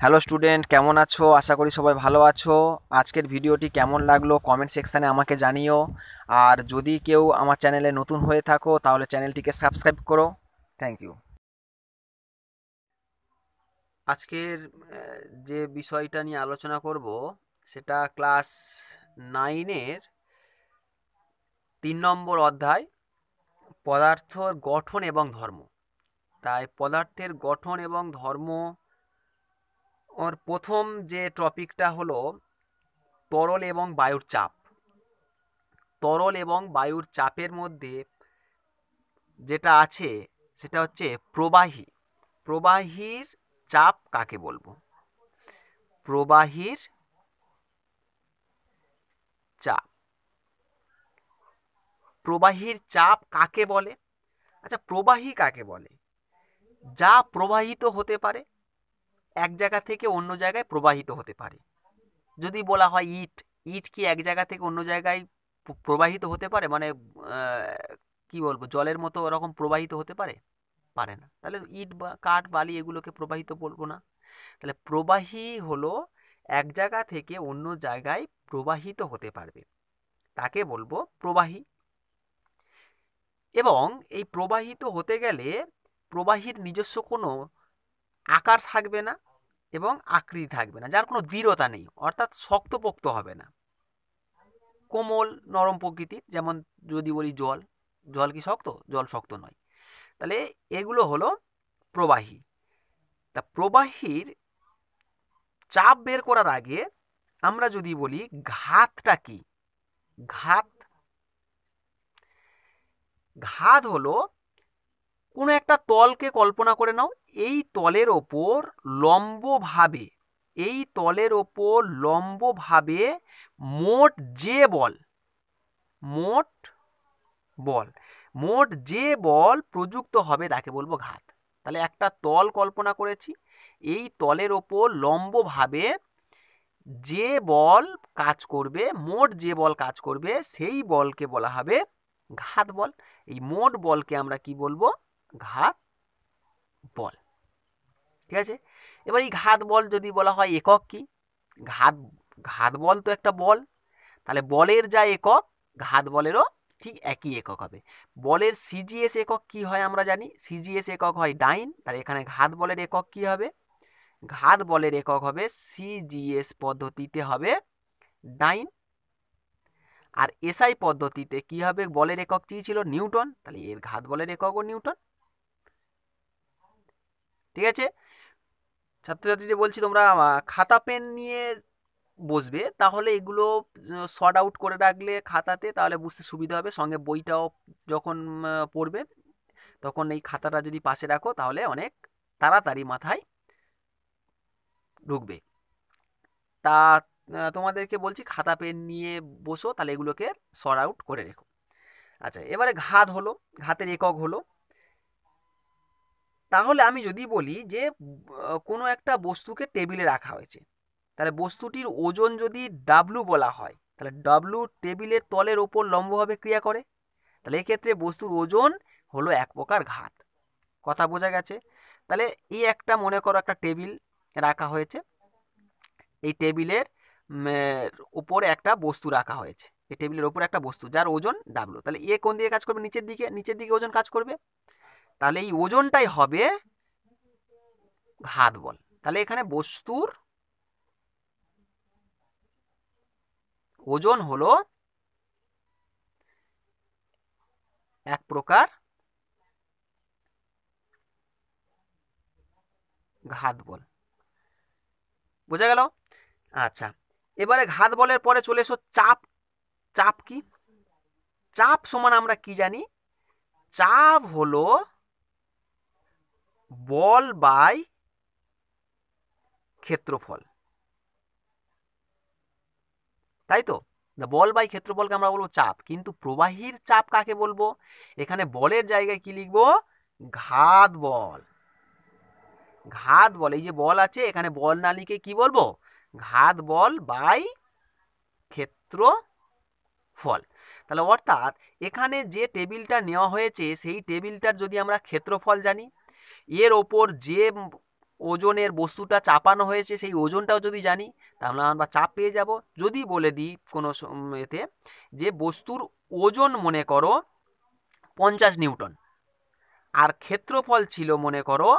Hello student, কেমন আছো? আশা করি সবাই ভালো আছো। আজকের ভিডিওটি কেমন লাগলো কমেন্ট সেকশানে আমাকে জানিও। আর যদি কেউ আমার চ্যানেলে নতুন হয়ে থাকো তাহলে চ্যানেলটিকে সাবস্ক্রাইব করো। Thank you. আজকের যে বিষয়টা নিয়ে আলোচনা করব সেটা ক্লাস 9-এর 3 নম্বর অধ্যায়, পদার্থর গঠন এবং ধর্ম। তাই পদার্থের গঠন এবং ধর্ম ওর প্রথম যে টপিকটা হলো তরল এবং বায়ুর চাপ। তরল এবং বায়ুর চাপের মধ্যে যেটা আছে সেটা হচ্ছে প্রবাহী। প্রবাহীর চাপ কাকে বলবো? প্রবাহীর চাপ। প্রবাহীর চাপ কাকে বলে? আচ্ছা, প্রবাহী কাকে বলে? যা প্রবাহিত হতে পারে, এক জায়গা থেকে অন্য জায়গায় প্রবাহিত হতে পারে। যদি বলা হয় ইট, ইট কি এক জায়গা থেকে অন্য জায়গায় প্রবাহিত হতে পারে? মানে কি বলবো, জলের মতো ওরকম প্রবাহিত হতে পারে? পারে না। তাহলে ইট বা কাঠ বালি এগুলোকে প্রবাহিত বলবো না। তাহলে প্রবাহী হলো এক জায়গা থেকে অন্য জায়গায় প্রবাহিত হতে পারবে, তাকে বলবো প্রবাহী। এবং এই প্রবাহিত হতে গেলে প্রবাহীর নিজস্ব কোনো আকার থাকবে না এবং আকৃতি থাকবে না, যার কোনো দৃঢ়তা নেই, অর্থাৎ শক্তপোক্ত হবে না, কোমল নরম প্রকৃতির। যেমন যদি বলি জল, জল কি শক্ত? জল শক্ত নয়। তাহলে এগুলো হলো প্রবাহী। তা প্রবাহীর চাপ বের করার আগে আমরা যদি বলি ঘাতটা কি? ঘাত, ঘাত হলো কোনো একটা তলকে কল্পনা করে নাও। এই তলের ওপর লম্বভাবে, এই তলের ওপর লম্বভাবে মোট যে বল, মোট বল, মোট যে বল প্রযুক্ত হবে তাকে বলবো ঘাত। তাহলে একটা তল কল্পনা করেছি, এই তলের ওপর লম্বভাবে যে বল কাজ করবে, মোট যে বল কাজ করবে সেই বলকে বলা হবে ঘাত বল। এই মোট বলকে আমরা কি বলবো? ঘাত বল। ঠিক আছে। এবার এই ঘাত বল যদি বলা হয় একক কি? ঘাত, ঘাত বল তো একটা বল, তাহলে বলের যা একক ঘাত বলেরও ঠিক একই একক হবে। বলের সিজিএস একক কি হয় আমরা জানি, সিজিএস একক হয় ডাইন। তাহলে এখানে ঘাত বলের একক কি হবে? ঘাত বলের একক হবে সিজিএস পদ্ধতিতে হবে ডাইন। আর এসআই পদ্ধতিতে কি হবে? বলের একক কি ছিল? নিউটন। তাহলে এর ঘাত বলের এককও নিউটন। ঠিক আছে। ছাত্রছাত্রীদের বলছি, তোমরা খাতা পেন নিয়ে বসবে, তাহলে এগুলো শর্ট আউট করে রাখলে খাতাতে তাহলে বুঝতে সুবিধা হবে। সঙ্গে বইটাও যখন পড়বে তখন এই খাতাটা যদি পাশে রাখো তাহলে অনেক তাড়াতাড়ি মাথায় ঢুকবে। তা তোমাদেরকে বলছি খাতা পেন নিয়ে বসো, তাহলে এগুলোকে শর্ট আউট করে রেখো। আচ্ছা, এবারে ঘাত হলো, ঘাতের একক হলো। তাহলে আমি যদি বলি যে কোনো একটা বস্তুকে টেবিলে রাখা হয়েছে, তাহলে বস্তুটির ওজন যদি ডাব্লু বলা হয়, তাহলে ডাব্লু টেবিলের তলের ওপর লম্বভাবে ক্রিয়া করে। তাহলে এক্ষেত্রে বস্তুর ওজন হলো এক প্রকার ঘাত। কথা বোঝা গেছে? তাহলে এই একটা মনে করো একটা টেবিল রাখা হয়েছে, এই টেবিলের উপরে একটা বস্তু রাখা হয়েছে, এই টেবিলের উপরে একটা বস্তু যার ওজন ডাব্লু। তাহলে এ কোন দিকে কাজ করবে? নিচের দিকে, নিচের দিকে ওজন কাজ করবে। তাহলে এই ওজনটাই হবে ঘাত বল। তাহলে এখানে বস্তুর ওজন হলো এক প্রকার ঘাত বল। বোঝা গেল? আচ্ছা, এবারে ঘাত বলের পরে চলে এসো চাপ। চাপ কি? চাপ সমান আমরা কি জানি? চাপ হলো বল বাই ক্ষেত্রফল, তাই তো? বল বাই ক্ষেত্রফলকে আমরা বলবো চাপ। কিন্তু প্রবাহীর চাপ কাকে বলবো? এখানে বলের জায়গায় কি লিখবো? ঘাত বল। ঘাত বল, এই যে বল আছে এখানে বল না লিখে কি বলবো? ঘাত বল বাই ক্ষেত্রফল। তাহলে অর্থাৎ এখানে যে টেবিলটা নেওয়া হয়েছে সেই টেবিলটার যদি আমরা ক্ষেত্রফল জানি, এর ওপর যে ওজনের বস্তুটা চাপানো হয়েছে সেই ওজনটাও যদি জানি তাহলে আমরা চাপ পেয়ে যাব। যদি বলে দিই কোনো এতে যে বস্তুর ওজন মনে করো 50 নিউটন, আর ক্ষেত্রফল ছিল মনে করো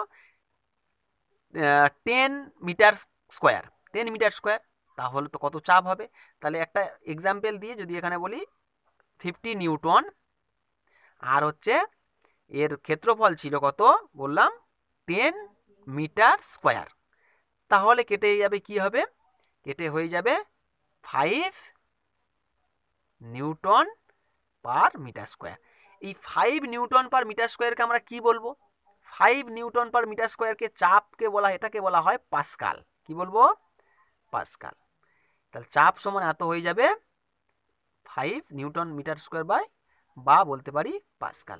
10 মিটার স্কোয়ার, 10 মিটার স্কোয়ার, তাহলে তো কত চাপ হবে। তাহলে একটা এক্সাম্পল দিয়ে যদি এখানে বলি 50 নিউটন, আর হচ্ছে এর ক্ষেত্রফল ছিল কত বললাম 10 মিটার স্কোয়ার, তাহলে কেটে যাবে কি হবে, কেটে হয়ে যাবে 5 নিউটন পার মিটার স্কোয়ার। এই 5 নিউটন পার মিটার স্কোয়ারকে আমরা কি বলবো, 5 নিউটন পার মিটার স্কোয়ারকে চাপকে বলা, এটাকে বলা হয় পাস্কাল। কি বলবো, পাস্কাল। তাহলে চাপ সমান এত হয়ে যাবে 5 নিউটন মিটার স্কোয়ার বাই, বা বলতে পারি পাস্কাল।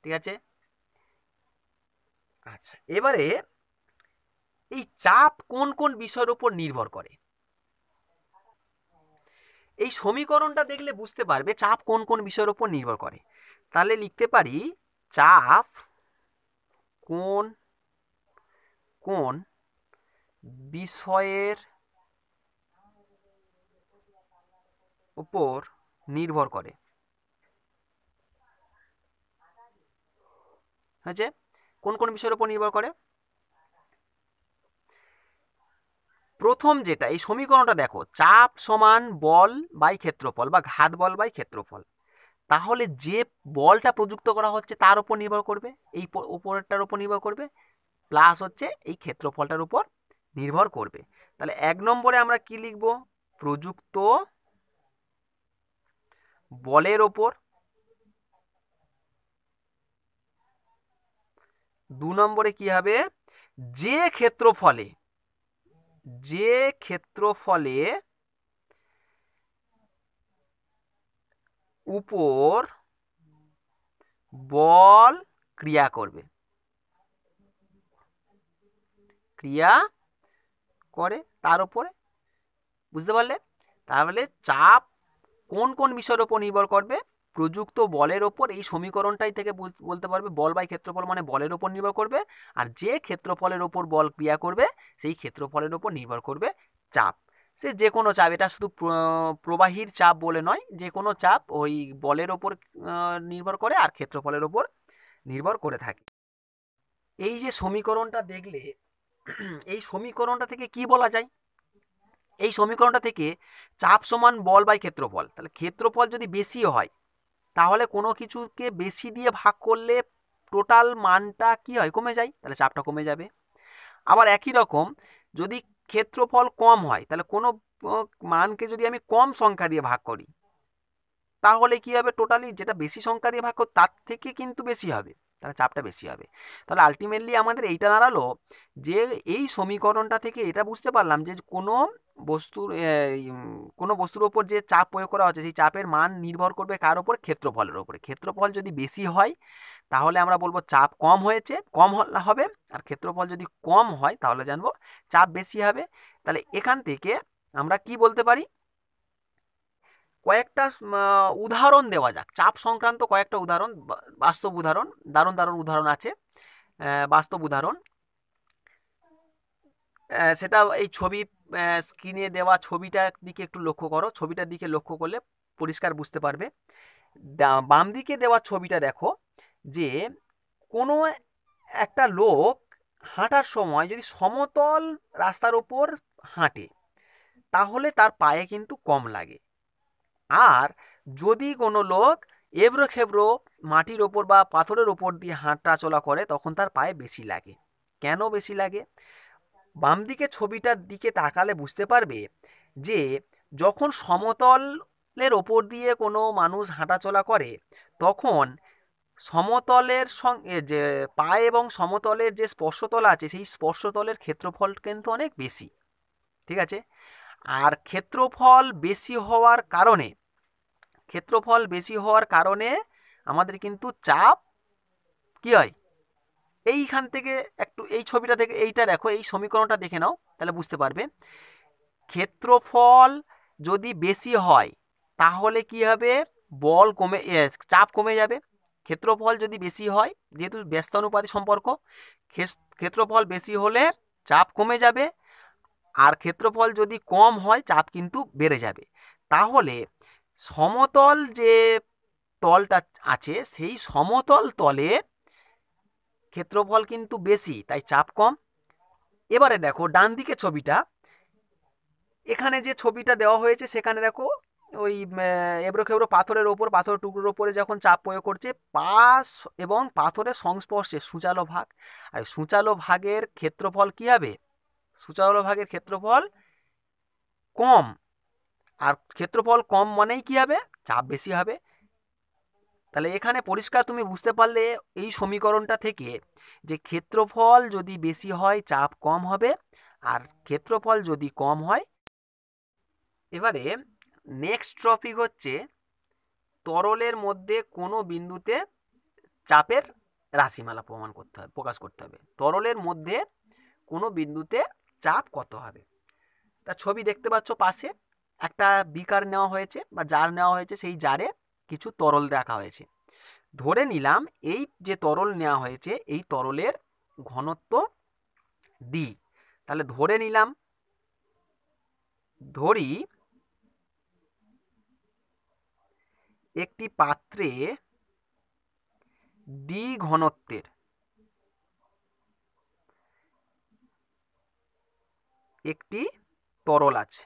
ঠিক আছে। আচ্ছা, এবারে এই চাপ কোন কোন বিষয়ের উপর নির্ভর করে, এই সমীকরণটা দেখলে বুঝতে পারবে চাপ কোন কোন বিষয়ের উপর নির্ভর করে। তাহলে লিখতে পারি চাপ কোন কোন বিষয়ের উপর নির্ভর করে। হয়েছে, কোন কোন বিষয়ের উপর নির্ভর করে। প্রথম যেটা এই সমীকরণটা দেখো, চাপ সমান বল বাই ক্ষেত্রফল বা ঘাত বল বাই ক্ষেত্রফল, তাহলে যে বলটা প্রযুক্ত করা হচ্ছে তার উপর নির্ভর করবে, এই উপরেরটার উপর নির্ভর করবে, প্লাস হচ্ছে এই ক্ষেত্রফলটার উপর নির্ভর করবে। তাহলে 1 নম্বরে আমরা কি লিখব, প্রযুক্ত বলের ওপর। 2 নম্বরে কি হবে, যে ক্ষেত্রফলে উপর বল ক্রিয়া করবে, তার উপরে। বুঝতে পারলে, তাহলে চাপ কোন কোন বিষয়ের উপর নির্ভর করবে, প্রযুক্ত বলের ওপর। এই সমীকরণটাই থেকে বলতে পারবে বল বাই ক্ষেত্রফল মানে বলের ওপর নির্ভর করবে, আর যে ক্ষেত্রফলের ওপর বল ক্রিয়া করবে সেই ক্ষেত্রফলের ওপর নির্ভর করবে চাপ। সে যে কোনো চাপ, এটা শুধু প্রবাহীর চাপ বলে নয়, যে কোনো চাপ ওই বলের ওপর নির্ভর করে আর ক্ষেত্রফলের ওপর নির্ভর করে থাকে। এই যে সমীকরণটা দেখলে, এই সমীকরণটা থেকে কি বলা যায়, এই সমীকরণটা থেকে চাপ সমান বল বাই ক্ষেত্রফল, তাহলে ক্ষেত্রফল যদি বেশি হয় তাহলে কোনো কিছুকে বেশি দিয়ে ভাগ করলে টোটাল মানটা কি হয়, কমে যায়, তাহলে চাপটা কমে যাবে। আবার একই রকম যদি ক্ষেত্রফল কম হয়, তাহলে কোনো মানকে যদি আমি কম সংখ্যা দিয়ে ভাগ করি তাহলে কি হবে, টোটালি যেটা বেশি সংখ্যা দিয়ে ভাগ করি তার থেকে কিন্তু বেশি হবে, তাহলে চাপটা বেশি হবে। তাহলে আলটিমেটলি আমাদের এইটা দাঁড়ালো যে এই সমীকরণটা থেকে এটা বুঝতে পারলাম যে কোনো বস্তুর ওপর যে চাপ প্রয়োগ করা হচ্ছে সেই চাপের মান নির্ভর করবে কার ওপর, ক্ষেত্রফলের ওপরে। ক্ষেত্রফল যদি বেশি হয় তাহলে আমরা বলবো চাপ কম হবে, আর ক্ষেত্রফল যদি কম হয় তাহলে জানবো চাপ বেশি হবে। তাহলে এখান থেকে আমরা কি বলতে পারি, কয়েকটা উদাহরণ দেওয়া যাক, চাপ সংক্রান্ত কয়েকটা উদাহরণ, বাস্তব উদাহরণ, দারুণ দারুণ উদাহরণ আছে, বাস্তব উদাহরণ। সেটা এই ছবি, স্ক্রিনে দেওয়া ছবিটার দিকে একটু লক্ষ্য করো, ছবিটার দিকে লক্ষ্য করলে পরিষ্কার বুঝতে পারবে। বাম দিকে দেওয়া ছবিটা দেখো, যে কোনো একটা লোক হাঁটার সময় যদি সমতল রাস্তার ওপর হাঁটে তাহলে তার পায়ে কিন্তু কম লাগে, আর যদি কোনো লোক এবড়ো খেবড়ো মাটির ওপর বা পাথরের ওপর দিয়ে হাঁটা চলা করে তখন তার পায়ে বেশি লাগে। কেন বেশি লাগে, বাম দিকে ছবিটার দিকে তাকালে বুঝতে পারবে যে যখন সমতলের ওপর দিয়ে কোনো মানুষ হাঁটাচলা করে তখন সমতলের সঙ্গে যে পায়ে এবং সমতলের যে স্পর্শতল আছে সেই স্পর্শতলের ক্ষেত্রফল কিন্তু অনেক বেশি। ঠিক আছে, আর ক্ষেত্রফল বেশি হওয়ার কারণে আমাদের কিন্তু চাপ কি হয়, এইখান থেকে একটু এই ছবিটা থেকে এইটা দেখো, এই সমীকরণটা দেখে নাও তাহলে বুঝতে পারবে। ক্ষেত্রফল যদি বেশি হয় তাহলে কি হবে, চাপ কমে যাবে। ক্ষেত্রফল যদি বেশি হয়, যেহেতু ব্যস্তানুপাতিক সম্পর্ক, ক্ষেত্রফল বেশি হলে চাপ কমে যাবে, আর ক্ষেত্রফল যদি কম হয় চাপ কিন্তু বেড়ে যাবে। তাহলে সমতল যে তলটা আছে সেই সমতল তলে ক্ষেত্রফল কিন্তু বেশি, তাই চাপ কম। এবারে দেখো ডান দিকে ছবিটা, এখানে যে ছবিটা দেওয়া হয়েছে সেখানে দেখো ওই এবড়ো খেবড়ো পাথরের ওপর, পাথরের টুকরোর ওপরে যখন চাপ প্রয়োগ করছে, পাশ এবং পাথরের সংস্পর্শে সূচালো ভাগ, আর সূচালো ভাগের ক্ষেত্রফল কি হবে? সূচালো ভাগের ক্ষেত্রফল কম, আর ক্ষেত্রফল কম মানেই কি হবে? চাপ বেশি হবে। তাহলে এখানে পরিষ্কার তুমি বুঝতে পারলে এই সমীকরণটা থেকে যে ক্ষেত্রফল যদি বেশি হয় চাপ কম হবে, আর ক্ষেত্রফল যদি কম হয়। এবারে নেক্সট টপিক হচ্ছে তরলের মধ্যে কোনো বিন্দুতে চাপের রাশিমালা প্রকাশ করতে হবে। তরলের মধ্যে কোনো বিন্দুতে চাপ কত হবে? তা ছবি দেখতে পাচ্ছ, পাশে একটা বিকার নেওয়া হয়েছে বা জার নেওয়া হয়েছে, সেই জারে কিছু তরল রাখা হয়েছে। ধরে নিলাম এই যে তরল নেওয়া হয়েছে এই তরলের ঘনত্ব ডি। তাহলে ধরে নিলাম, ধরি একটি পাত্রে ডি ঘনত্বের একটি তরল আছে।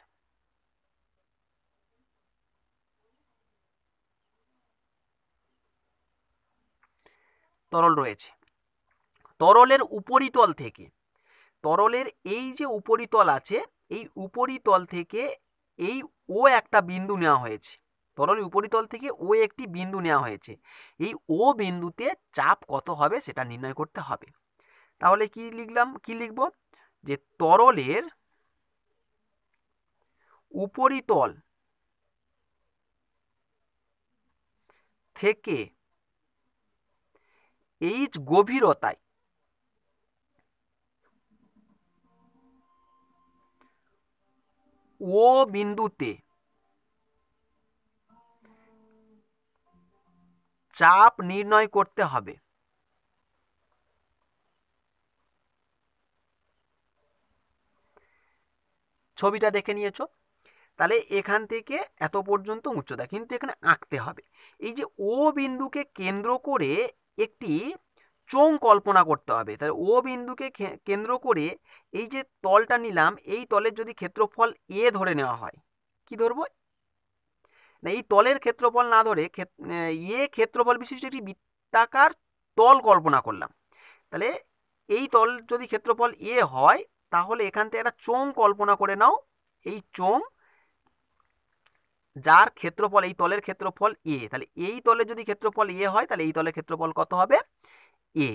তরল রয়েছে। তরলের উপরিতল থেকে, তরলের এই যে উপরিতল আছে এই উপরিতল থেকে এই ও একটা বিন্দু নেওয়া হয়েছে। তরলের উপরিতল থেকে ও একটি বিন্দু নেওয়া হয়েছে। এই ও বিন্দুতে চাপ কত হবে সেটা নির্ণয় করতে হবে। তাহলে কি লিখলাম, কি লিখব? যে তরলের উপরিতল থেকে এইচ গভীরতায় ও বিন্দুতে চাপ নির্ণয় করতে হবে। ছবিটা দেখে নিয়েছো? তাহলে এখান থেকে এত পর্যন্ত উচ্চতা কিন্তু এখানে আঁকতে হবে। এই যে ও বিন্দুকে কেন্দ্র করে একটি চোঙ কল্পনা করতে হবে। তাহলে ও বিন্দুকে কেন্দ্র করে এই যে তলটা নিলাম, এই তলের যদি ক্ষেত্রফল এ ধরে নেওয়া হয়, কি ধরবো না, এই তলের ক্ষেত্রফল না ধরে এ ক্ষেত্রফল বিশিষ্ট একটি বৃত্তাকার তল কল্পনা করলাম। তাহলে এই তল যদি ক্ষেত্রফল এ হয় তাহলে এখান থেকে একটা চোঙ কল্পনা করে নাও। এই চোঙ যার ক্ষেত্রফল, এই তলের ক্ষেত্রফল এ, তাহলে এই তলের যদি ক্ষেত্রফল এ হয় তাহলে এই তলের ক্ষেত্রফল কত হবে? এ।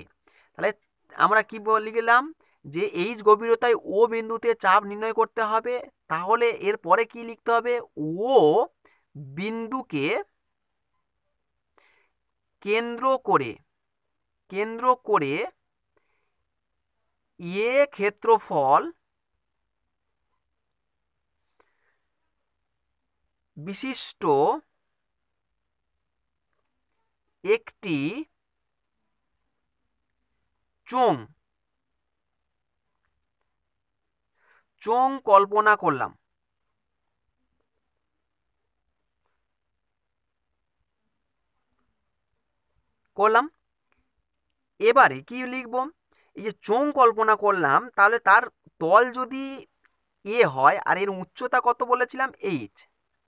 তাহলে আমরা কি লিখলাম? যে এইচ গভীরতায় ও বিন্দুতে চাপ নির্ণয় করতে হবে। তাহলে এরপরে কি লিখতে হবে? ও বিন্দুকে কেন্দ্র করে এ ক্ষেত্রফল বিশিষ্ট একটি চোঙ কল্পনা করলাম। এবারে কি লিখব? এই যে চোঙ কল্পনা করলাম, তাহলে তার তল যদি এ হয় আর এর উচ্চতা কত বলেছিলাম? এইচ,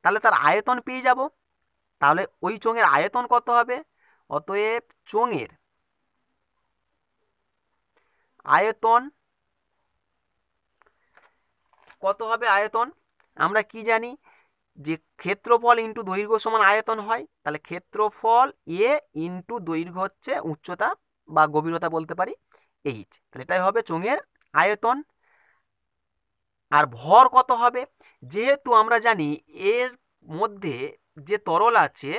তাহলে তার আয়তন পেয়ে যাব। তাহলে ওই চোঙের আয়তন কত হবে? অতএব চোঙের আয়তন কত হবে? আয়তন আমরা কি জানি? যে ক্ষেত্রফল ইন্টু দৈর্ঘ্য সমান আয়তন হয়। তাহলে ক্ষেত্রফল এ ইন্টু দৈর্ঘ্য হচ্ছে উচ্চতা বা গভীরতা বলতে পারি, এইচ। তাহলে এটাই হবে চোঙের আয়তন। আর ভর কত হবে? যেহেতু আমরা জানি এর মধ্যে যে তরল আছে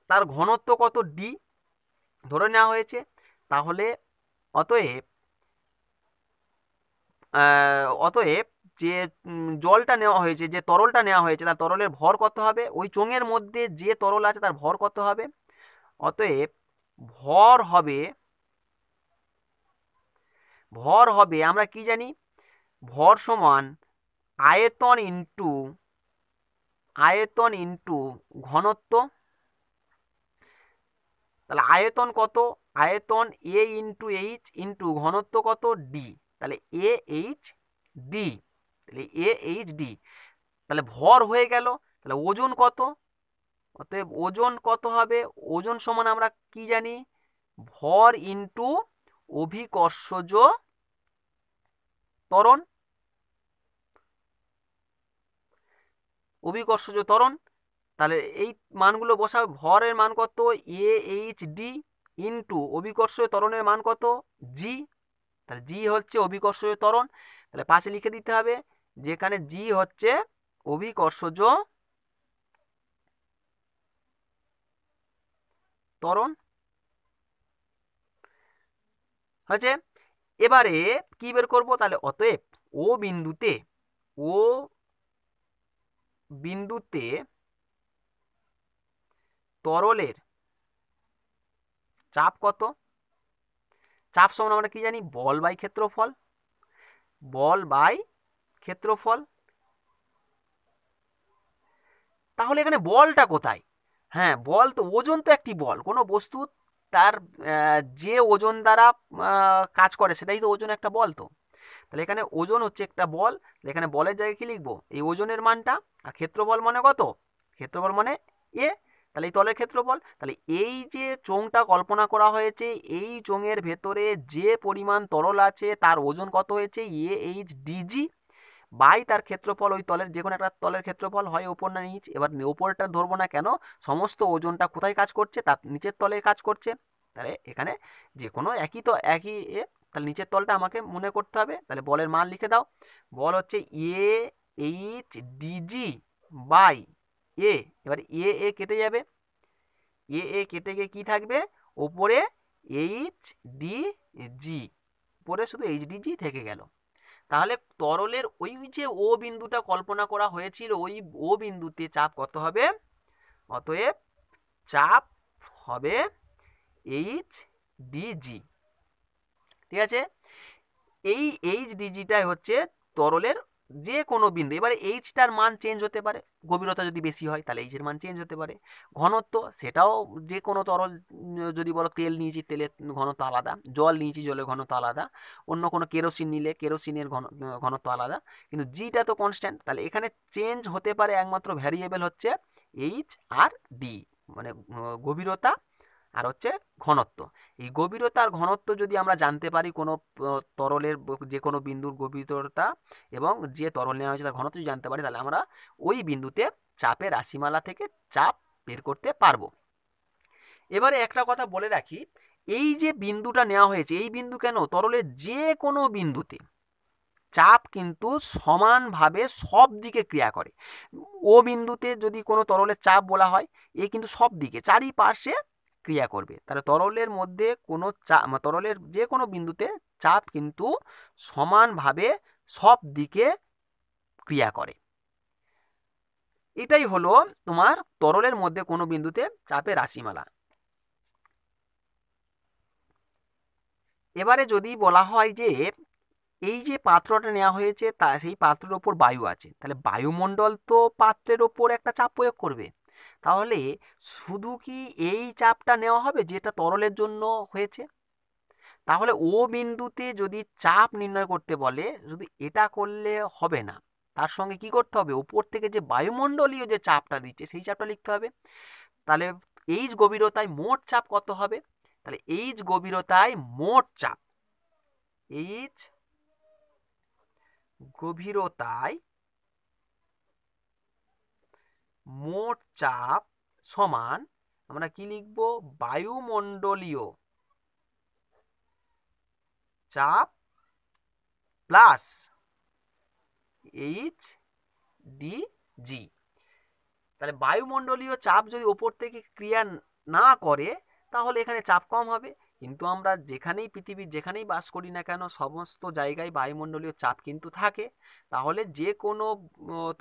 তার ঘনত্ব কত? ডি ধরে নেওয়া হয়েছে। তাহলে অতএব অতএব যে জলটা নেওয়া হয়েছে, যে তরলটা নেওয়া হয়েছে, তার তরলের ভর কত হবে? ওই চোঙের মধ্যে যে তরল আছে তার ভর কত হবে? অতএব ভর হবে ভর হবে, আমরা কি জানি, ভর সমান আয়তন ইন্টু ঘনত্ব। তাহলে আয়তন কত, আয়তন এ ইন্টু এইচ ইন্টু ঘনত্ব কত ডি, তাহলে এ এইচ ডি, তাহলে এ এইচ ডি। তাহলে ভর হয়ে গেল। তাহলে ওজন কত, অতএব ওজন কত হবে, ওজন সমান আমরা কি জানি, ভর ইন্টু অভিকর্ষজ ত্বরণ, অভিকর্ষজ ত্বরণ। তাহলে এই মানগুলো বসাবে, ভরের মান কত এ এইচ ডি ইন্টু অভিকর্ষজ ত্বরণের মান কত জি, তাহলে জি হচ্ছে অভিকর্ষজ ত্বরণ। তাহলে পাশে লিখে দিতে হবে যেখানে জি হচ্ছে অভিকর্ষজ ত্বরণ হয়েছে। এবারে কি বের করব, তাহলে অতএব ও বিন্দুতে তরলের চাপ কত, চাপ সমান আমরা কি জানি, বল বাই ক্ষেত্রফল, বল বাই ক্ষেত্রফল। তাহলে এখানে বলটা কোথায়, হ্যাঁ বল তো, ওজন তো একটি বল, কোনো বস্তু তার যে ওজন দ্বারা কাজ করে সেটাই তো ওজন, একটা বল তো। তাহলে এখানে ওজন হচ্ছে একটা বল, এখানে বলের জায়গায় কি লিখবো, এই ওজনের মানটা, আর ক্ষেত্রফল মানে কত, ক্ষেত্রফল মানে এ, তাহলে এই তলের ক্ষেত্রফল। তাহলে এই যে চোঙটা কল্পনা করা হয়েছে, এই চোঙের ভেতরে যে পরিমাণ তরল আছে তার ওজন কত হয়েছে এ এইচ ডিজি, বাই তার ক্ষেত্রফল, ওই তলের যে কোনো একটা তলের ক্ষেত্রফল, হয় ওপর না নিচ। এবার ওপরটা ধরবো না কেন, সমস্ত ওজনটা কোথায় কাজ করছে, তার নিচের তলে কাজ করছে। তাহলে এখানে যে কোনো একই তাহলে নিচের তলটা আমাকে মনে করতে হবে। তাহলে বলের মান লিখে দাও, বল হচ্ছে এ এইচ ডিজি বাই এ, এবার এ কেটে যাবে, এ কেটে গিয়ে কি থাকবে, ওপরে এইচ ডি জি, উপরে শুধু এইচ ডি জি থেকে গেল। তাহলে তরলের ওই যে ও বিন্দুটা কল্পনা করা হয়েছিল, ওই ও বিন্দুতে চাপ কত হবে, অতএব চাপ হবে এইচ ডিজি। ঠিক আছে, এই এইচ ডিজিটাই হচ্ছে তরলের যে কোনো বিন্দু। এবারে এইচটার মান চেঞ্জ হতে পারে, গভীরতা যদি বেশি হয় তাহলে এইচের মান চেঞ্জ হতে পারে। ঘনত্ব সেটাও যে কোনো তরল, যদি বলো তেল নিয়েছি তেলের ঘনত্ব আলাদা, জল নিয়েছি জলের ঘনত্ব আলাদা, অন্য কোনো কেরোসিন নিলে কেরোসিনের ঘনত্ব আলাদা, কিন্তু জিটা তো কনস্ট্যান্ট। তাহলে এখানে চেঞ্জ হতে পারে একমাত্র ভ্যারিয়েবল হচ্ছে এইচ আর ডি, মানে গভীরতা আর হচ্ছে ঘনত্ব। এই গভীরতা আর ঘনত্ব যদি আমরা জানতে পারি, কোনো তরলের যে কোনো বিন্দুর গভীরতা এবং যে তরল নেওয়া হয়েছে তার ঘনত্ব যদি জানতে পারি, তাহলে আমরা ওই বিন্দুতে চাপের রাশিমালা থেকে চাপ বের করতে পারবো। এবারে একটা কথা বলে রাখি, এই যে বিন্দুটা নেওয়া হয়েছে, এই বিন্দু কেন, তরলের যে কোনো বিন্দুতে চাপ কিন্তু সমানভাবে সব দিকে ক্রিয়া করে। ও বিন্দুতে যদি কোনো তরলের চাপ বলা হয়, এ কিন্তু সব দিকে চারিপাশে ক্রিয়া করবে। তাহলে তরলের মধ্যে কোনো তরলের যে কোনো বিন্দুতে চাপ কিন্তু সমানভাবে সব দিকে ক্রিয়া করে। এটাই হলো তোমার তরলের মধ্যে কোনো বিন্দুতে চাপের রাশিমালা। এবারে যদি বলা হয় যে এই যে পাত্রটা নেওয়া হয়েছে, তা সেই পাত্রের ওপর বায়ু আছে, তাহলে বায়ুমণ্ডল তো পাত্রের ওপর একটা চাপ প্রয়োগ করবে। তাহলে শুধু কি এই চাপটা নেওয়া হবে যেটা তরলের জন্য হয়েছে? তাহলে ও বিন্দুতে যদি চাপ নির্ণয় করতে বলে, শুধু এটা করলে হবে না, তার সঙ্গে কি করতে হবে, ওপর থেকে যে বায়ুমণ্ডলীয় যে চাপটা দিচ্ছে সেই চাপটা লিখতে হবে। তাহলে এইচ গভীরতায় মোট চাপ কত হবে, তাহলে এইচ গভীরতায় মোট চাপ, এইচ গভীরতায় মোট চাপ সমান আমরা কি লিখব, বায়ুমণ্ডলীয় চাপ প্লাস এইচ ডি জি। তাহলে বায়ুমণ্ডলীয় চাপ যদি ওপর থেকে ক্রিয়া না করে তাহলে এখানে চাপ কম হবে, কিন্তু আমরা যেখানেই পৃথিবীর যেখানেই বাস করি না কেন সমস্ত জায়গায় বায়ুমণ্ডলীয় চাপ কিন্তু থাকে। তাহলে যে কোনো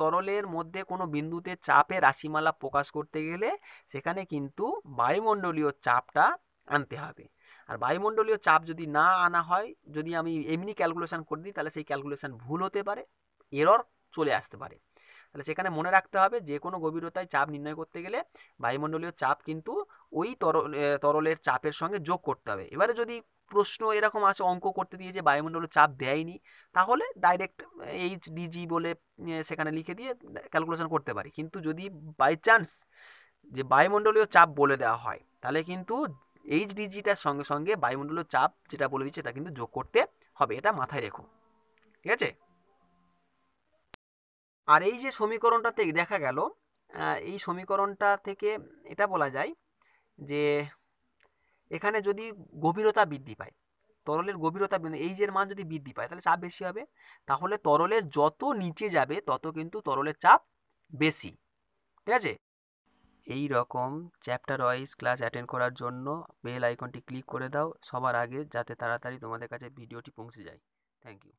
তরলের মধ্যে কোনো বিন্দুতে চাপের রাশিমালা প্রকাশ করতে গেলে সেখানে কিন্তু বায়ুমণ্ডলীয় চাপটা আনতে হবে। আর বায়ুমণ্ডলীয় চাপ যদি না আনা হয়, যদি আমি এমনি ক্যালকুলেশন করে দিই, তাহলে সেই ক্যালকুলেশন ভুল হতে পারে, এরর চলে আসতে পারে। তাহলে সেখানে মনে রাখতে হবে যে কোনো গভীরতায় চাপ নির্ণয় করতে গেলে বায়ুমণ্ডলীয় চাপ কিন্তু ওই তরলের চাপের সঙ্গে যোগ করতে হবে। এবারে যদি প্রশ্ন এরকম আছে, অঙ্ক করতে দিয়ে যে বায়ুমণ্ডলীয় চাপ দেয়নি, তাহলে ডাইরেক্ট HDG বলে সেখানে লিখে দিয়ে ক্যালকুলেশন করতে পারি। কিন্তু যদি বাই চান্স যে বায়ুমণ্ডলীয় চাপ বলে দেওয়া হয়, তাহলে কিন্তু HDGটার সঙ্গে সঙ্গে বায়ুমণ্ডলীয় চাপ যেটা বলে দিচ্ছে এটা কিন্তু যোগ করতে হবে, এটা মাথায় রেখো, ঠিক আছে। আর এই যে সমীকরণটাতে দেখা গেল, এই সমীকরণটা থেকে এটা বলা যায় যে এখানে যদি গভীরতা বৃদ্ধি পায়, তরলের গভীরতা এইচের মান যদি বৃদ্ধি পায়, তাহলে চাপ বেশি হবে। তাহলে তরলের যত নিচে যাবে তত কিন্তু তরলের চাপ বেশি, ঠিক আছে। এই রকম চ্যাপ্টার ওয়াইজ ক্লাস অ্যাটেন্ড করার জন্য বেল আইকনটি ক্লিক করে দাও সবার আগে, যাতে তাড়াতাড়ি তোমাদের কাছে ভিডিওটি পৌঁছে যায়। Thank you.